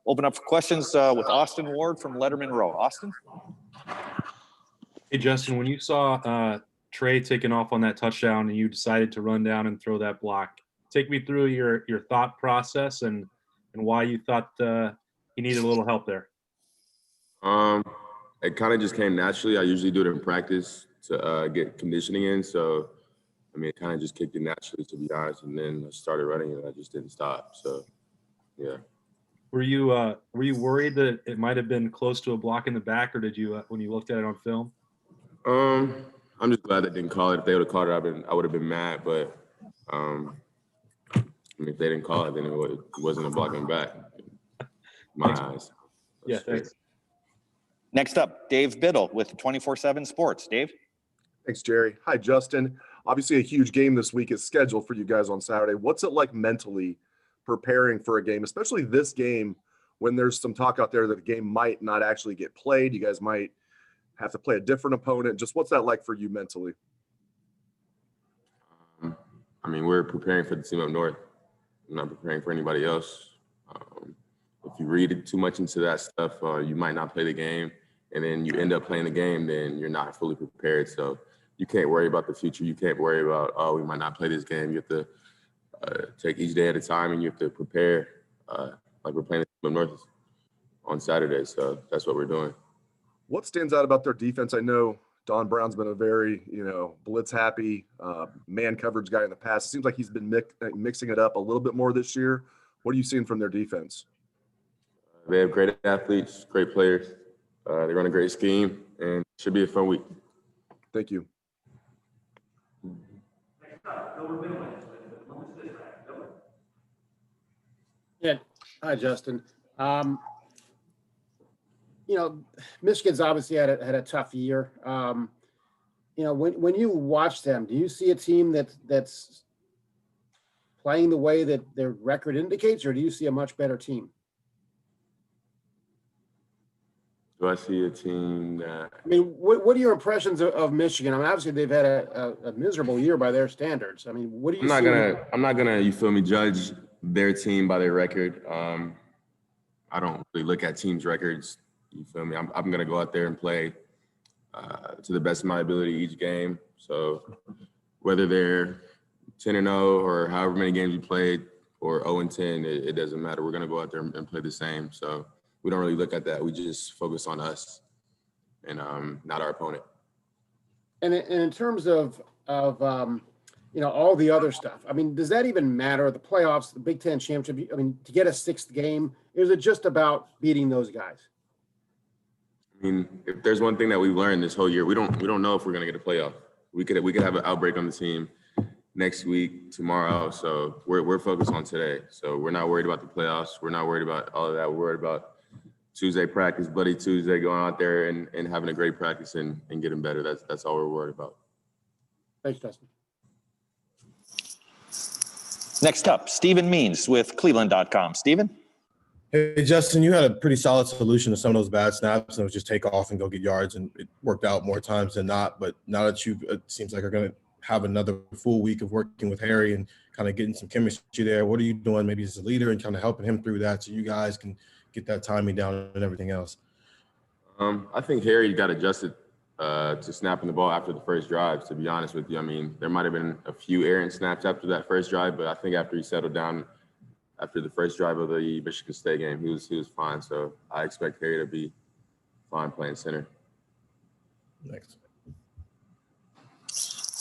open up for questions with Austin Ward from Letterman Row. Austin? Hey, Justin, when you saw Trey taking off on that touchdown and you decided to run down and throw that block, take me through your thought process and why you thought he needed a little help there. It kind of just came naturally. I usually do it in practice to get conditioning in. So, I mean, it kind of just kicked in naturally, to be honest. And then I started running and I just didn't stop. So, yeah. Were you worried that it might have been close to a block in the back, or did you when you looked at it on film? I'm just glad they didn't call it. If they would have called it, I would have been mad. But I mean, if they didn't call it, then it wasn't a block in the back. My eyes. Yeah, thanks. Next up, Dave Biddle with 24/7 Sports. Dave? Thanks, Jerry. Hi, Justin. Obviously, a huge game this week is scheduled for you guys on Saturday. What's it like mentally preparing for a game, especially this game when there's some talk out there that the game might not actually get played? You guys might have to play a different opponent. Just what's that like for you mentally? I mean, we're preparing for the team up north. I'm not preparing for anybody else. If you read it too much into that stuff, you might not play the game. And then you end up playing the game, then you're not fully prepared. So you can't worry about the future. You can't worry about, oh, we might not play this game. You have to take each day at a time, and you have to prepare like we're playing the North on Saturday. So that's what we're doing. What stands out about their defense? I know Don Brown's been a very, blitz-happy man coverage guy in the past. It seems like he's been mixing it up a little bit more this year. What are you seeing from their defense? They have great athletes, great players. They run a great scheme, and it should be a fun week. Thank you. Yeah. Hi, Justin. Michigan's obviously had a tough year. When you watch them, do you see a team that's playing the way that their record indicates, or do you see a much better team? Do I see a team that? I mean, what are your impressions of Michigan? I mean, obviously they've had a miserable year by their standards. I mean, what do you? I'm not gonna, you feel me, judge their team by their record. I don't really look at teams' records. You feel me? I'm gonna go out there and play to the best of my ability each game. So whether they're 10-0 or however many games you played, or 0-10, it doesn't matter. We're gonna go out there and play the same. So we don't really look at that. We just focus on us and not our opponent. And in terms of all the other stuff, I mean, does that even matter? The playoffs, the Big Ten championship, I mean, to get a sixth game, is it just about beating those guys? I mean, if there's one thing that we've learned this whole year, we don't know if we're gonna get a playoff. We could have an outbreak on the team next week, tomorrow. So we're focused on today. So we're not worried about the playoffs. We're not worried about all of that. We're worried about Tuesday practice, Bloody Tuesday, going out there and having a great practice and getting better. That's all we're worried about. Thanks, Justin. Next up, Stephen Means with Cleveland.com. Stephen? Hey, Justin, you had a pretty solid solution to some of those bad snaps, and it was just take off and go get yards, and it worked out more times than not. But now that it seems like you're going to have another full week of working with Harry and kind of getting some chemistry there, what are you doing maybe as a leader and kind of helping him through that so you guys can get that timing down and everything else? I think Harry got adjusted to snapping the ball after the first drive, to be honest with you. I mean, there might have been a few errant snaps after that first drive, but I think after he settled down after the first drive of the Michigan State game, he was fine. So I expect Harry to be fine playing center.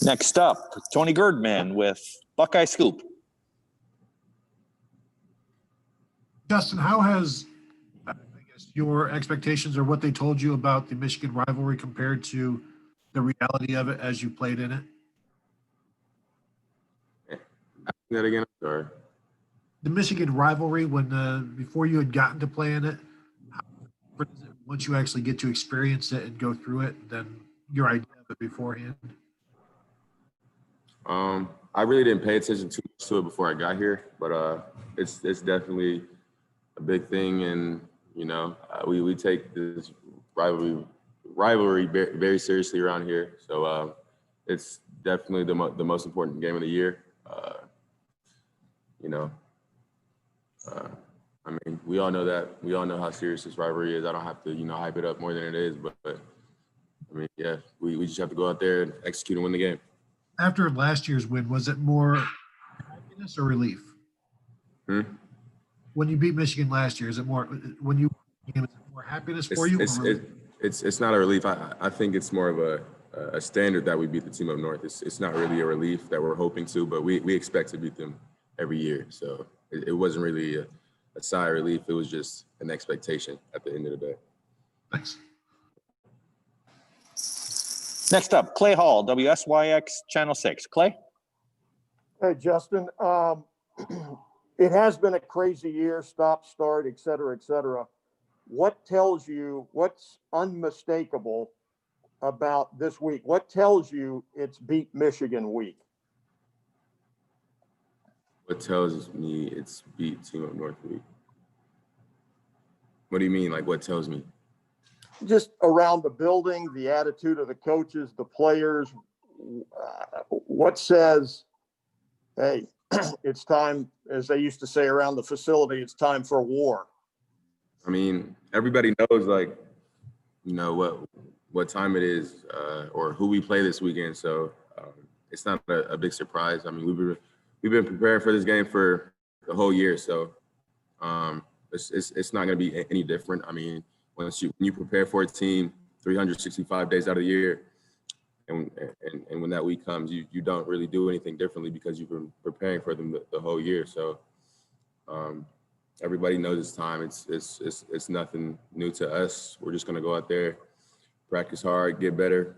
Next up, Tony Girdman with Buckeye Scoop. Justin, how has, your expectations or what they told you about the Michigan rivalry compared to the reality of it as you played in it? Ask that again, sorry. The Michigan rivalry, before you had gotten to play in it, once you actually get to experience it and go through it, than your idea of it beforehand? I really didn't pay attention too much to it before I got here, but it's definitely a big thing, and we take this rivalry very seriously around here. So it's definitely the most important game of the year. I mean, we all know that. We all know how serious this rivalry is. I don't have to, hype it up more than it is. But I mean, yeah, we just have to go out there and execute and win the game. After last year's win, was it more happiness or relief? When you beat Michigan last year, is it more more happiness for you? It's not a relief. I think it's more of a standard that we beat the team up north. It's not really a relief that we're hoping to, but we expect to beat them every year. So it wasn't really a sigh of relief. It was just an expectation at the end of the day. Thanks. Next up, Clay Hall, WSYX Channel 6. Clay? Hey, Justin. It has been a crazy year, stop, start, et cetera, et cetera. What's unmistakable about this week? What tells you it's beat Michigan week? What tells me it's beat Team Up North week? What do you mean? Like, what tells me? Just around the building, the attitude of the coaches, the players. What says, hey, it's time, as they used to say around the facility, it's time for war? I mean, everybody knows, like, what time it is or who we play this weekend. So it's not a big surprise. I mean, we've been preparing for this game for the whole year. So it's not going to be any different. I mean, when you prepare for a team 365 days out of the year, and when that week comes, you don't really do anything differently because you've been preparing for them the whole year. So everybody knows it's time. It's nothing new to us. We're just going to go out there, practice hard, get better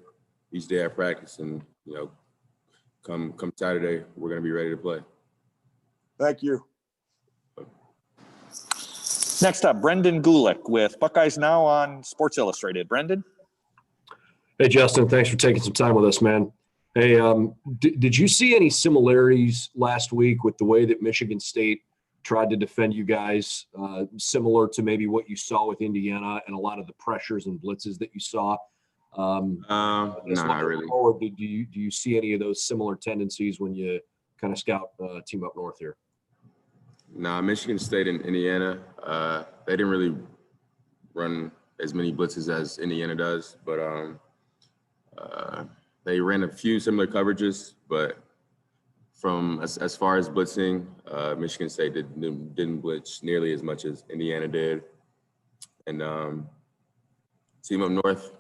each day at practice, and come Saturday, we're going to be ready to play. Thank you. Next up, Brendan Gulick with Buckeyes Now on Sports Illustrated. Brendan? Hey, Justin, thanks for taking some time with us, man. Hey, did you see any similarities last week with the way that Michigan State tried to defend you guys, similar to maybe what you saw with Indiana and a lot of the pressures and blitzes that you saw? No, not really. Forward, do you see any of those similar tendencies when you kind of scout Team Up North here? Nah, Michigan State and Indiana, they didn't really run as many blitzes as Indiana does, but they ran a few similar coverages. But from as far as blitzing, Michigan State didn't blitz nearly as much as Indiana did. And Team Up North,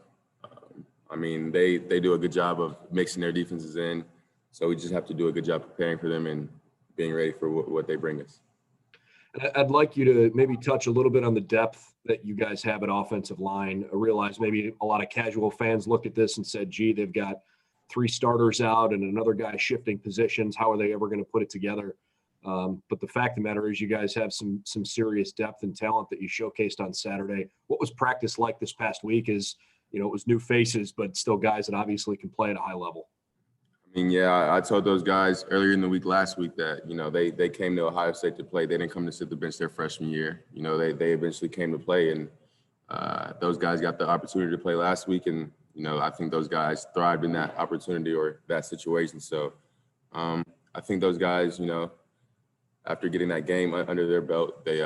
I mean, they do a good job of mixing their defenses in. So we just have to do a good job preparing for them and being ready for what they bring us. I'd like you to maybe touch a little bit on the depth that you guys have at offensive line. I realize maybe a lot of casual fans looked at this and said, gee, they've got 3 starters out and another guy shifting positions. How are they ever going to put it together? But the fact of the matter is you guys have some serious depth and talent that you showcased on Saturday. What was practice like this past week? It was new faces, but still guys that obviously can play at a high level. I mean, yeah, I told those guys earlier in the week last week that, they came to Ohio State to play. They didn't come to sit the bench their freshman year. They eventually came to play, and those guys got the opportunity to play last week. And, I think those guys thrived in that opportunity or that situation. So I think those guys, after getting that game under their belt, they,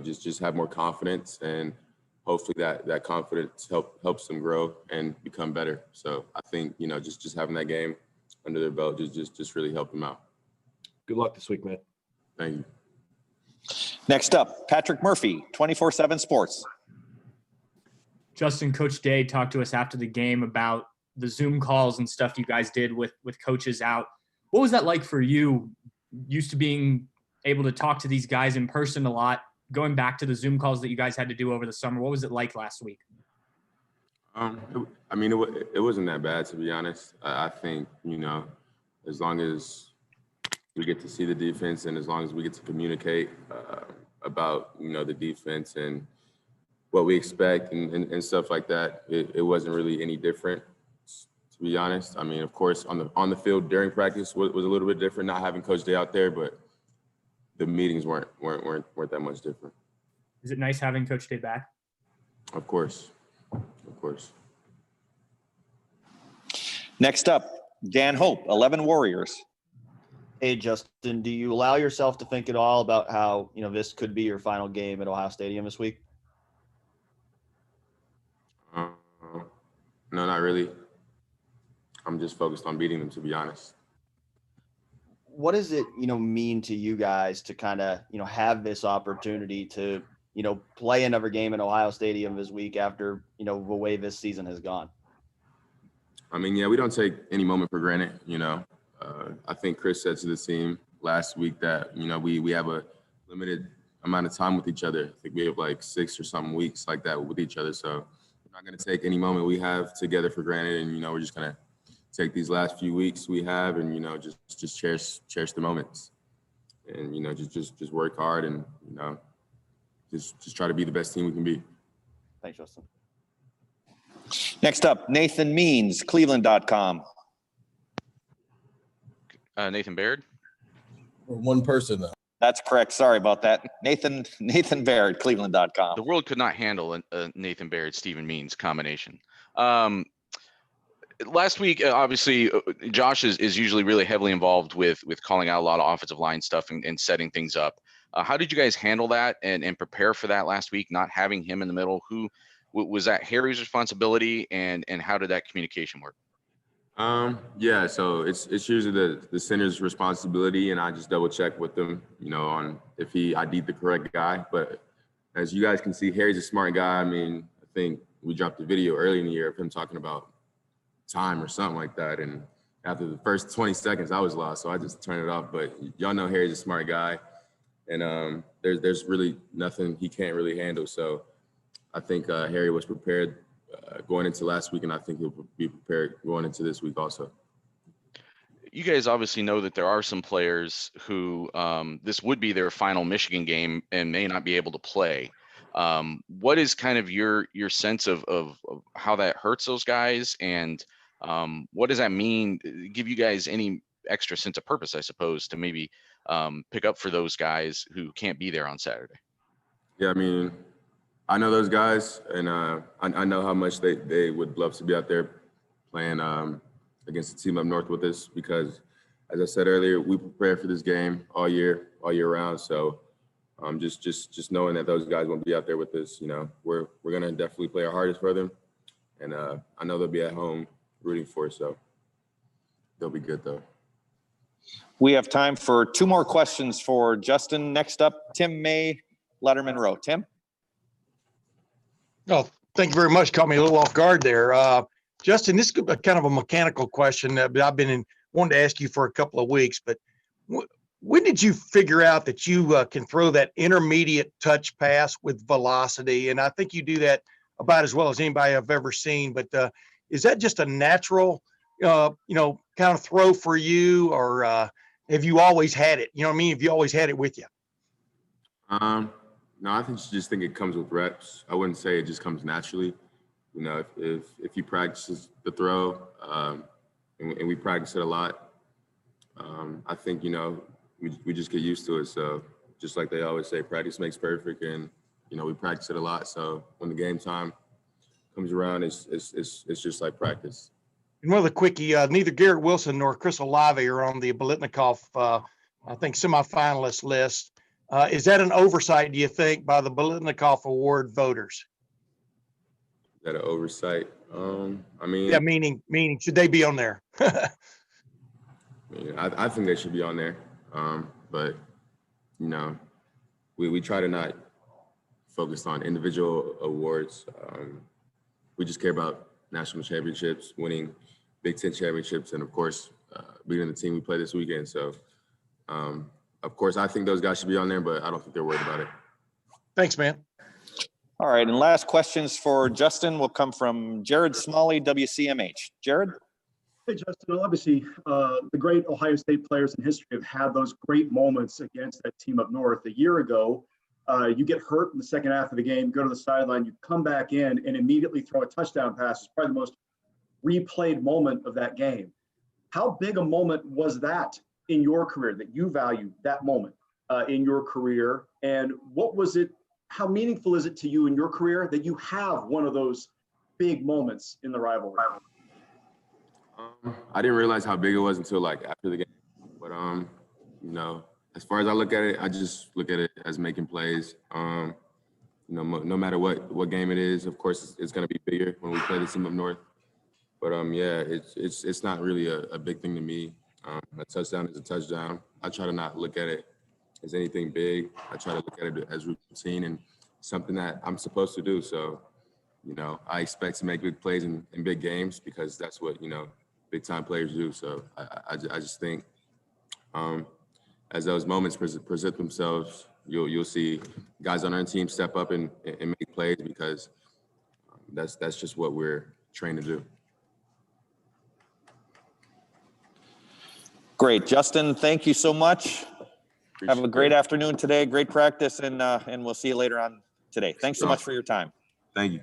just have more confidence, and hopefully that confidence helps them grow and become better. So I think, just having that game under their belt just really helped them out. Good luck this week, man. Thank you. Next up, Patrick Murphy, 24/7 Sports. Justin, Coach Day talked to us after the game about the Zoom calls and stuff you guys did with coaches out. What was that like for you? Used to being able to talk to these guys in person a lot, going back to the Zoom calls that you guys had to do over the summer. What was it like last week? It wasn't that bad, to be honest. I think, as long as we get to see the defense and as long as we get to communicate about, the defense and what we expect and stuff like that, it wasn't really any different, to be honest. I mean, of course, on the field during practice was a little bit different, not having Coach Day out there, but the meetings weren't that much different. Is it nice having Coach Day back? Of course. Next up, Dan Hope, 11 Warriors. Hey, Justin, do you allow yourself to think at all about how, this could be your final game at Ohio Stadium this week? No, not really. I'm just focused on beating them, to be honest. What does it, mean to you guys to kind of, have this opportunity to, play another game at Ohio Stadium this week after, the way this season has gone? I mean, yeah, we don't take any moment for granted, I think Chris said to the team last week that, we have a limited amount of time with each other. I think we have like 6 or something weeks like that with each other. So we're not going to take any moment we have together for granted. And, we're just going to take these last few weeks we have and, just cherish the moments and, just work hard and, just try to be the best team we can be. Thanks, Justin. Next up, Nathan Means, Cleveland.com. Nathan Baird. One person though. That's correct. Sorry about that. Nathan Baird, Cleveland.com. The world could not handle a Nathan Baird, Stephen Means combination. Last week, obviously, Josh is usually really heavily involved with calling out a lot of offensive line stuff and setting things up. How did you guys handle that and prepare for that last week, not having him in the middle? Who was that Harry's responsibility, and how did that communication work? Yeah, so it's usually the center's responsibility, and I just double check with them, on if he ID'd the correct guy. But as you guys can see, Harry's a smart guy. I mean, I think we dropped a video early in the year of him talking about time or something like that. And after the first 20 seconds, I was lost, so I just turned it off. But y'all know Harry's a smart guy, and there's really nothing he can't really handle. So I think Harry was prepared going into last week, and I think he'll be prepared going into this week also. You guys obviously know that there are some players who this would be their final Michigan game and may not be able to play. What is kind of your sense of how that hurts those guys, and what does that mean? Give you guys any extra sense of purpose, I suppose, to maybe pick up for those guys who can't be there on Saturday? Yeah, I mean, I know those guys, and I know how much they would love to be out there playing against the team up north with us, because, as I said earlier, we prepare for this game all year round. So just knowing that those guys won't be out there with us, we're gonna definitely play our hardest for them, and I know they'll be at home rooting for us, so they'll be good though. We have time for 2 more questions for Justin. Next up, Tim May, Letterman Row. Tim? Oh, thank you very much. Caught me a little off guard there. Justin, this is kind of a mechanical question, but I've been wanted to ask you for a couple of weeks. But when did you figure out that you can throw that intermediate touch pass with velocity? And I think you do that about as well as anybody I've ever seen. But is that just a natural, kind of throw for you, or have you always had it? You know what I mean? Have you always had it with you? No, I just think it comes with reps. I wouldn't say it just comes naturally. If you practice the throw, and we practice it a lot, I think, we just get used to it. So just like they always say, practice makes perfect, and, we practice it a lot. So when the game time comes around, it's just like practice. And one of the quickie, neither Garrett Wilson nor Chris Olave are on the Biletnikoff, I think, semifinalist list. Is that an oversight, do you think, by the Biletnikoff Award voters? Is that an oversight? I mean, yeah, meaning should they be on there? I think they should be on there. But we try to not focus on individual awards. We just care about national championships, winning Big Ten championships, and of course, beating the team we play this weekend. So, of course, I think those guys should be on there, but I don't think they're worried about it. Thanks, man. All right, and last questions for Justin will come from Jared Smalley, WCMH. Jared? Hey, Justin, obviously the great Ohio State players in history have had those great moments against that team up north. A year ago, you get hurt in the second half of the game, go to the sideline, you come back in and immediately throw a touchdown pass. It's probably the most replayed moment of that game. How big a moment was that in your career, that you value that moment in your career? And what was it, how meaningful is it to you in your career that you have one of those big moments in the rivalry? I didn't realize how big it was until like after the game, but you know, as far as I look at it, I just look at it as making plays. You know, no matter what game it is, of course, it's going to be bigger when we play the team up north. But yeah, it's not really a big thing to me. A touchdown is a touchdown. I try to not look at it as anything big. I try to look at it as routine and something that I'm supposed to do. So, you know, I expect to make big plays in big games because that's what, you know, big time players do. So I just think as those moments present themselves, you'll see guys on our team step up and make plays because that's just what we're trained to do. Great, Justin. Thank you so much. Have a great afternoon today. Great practice, and we'll see you later on today. Thanks so much for your time. Thank you.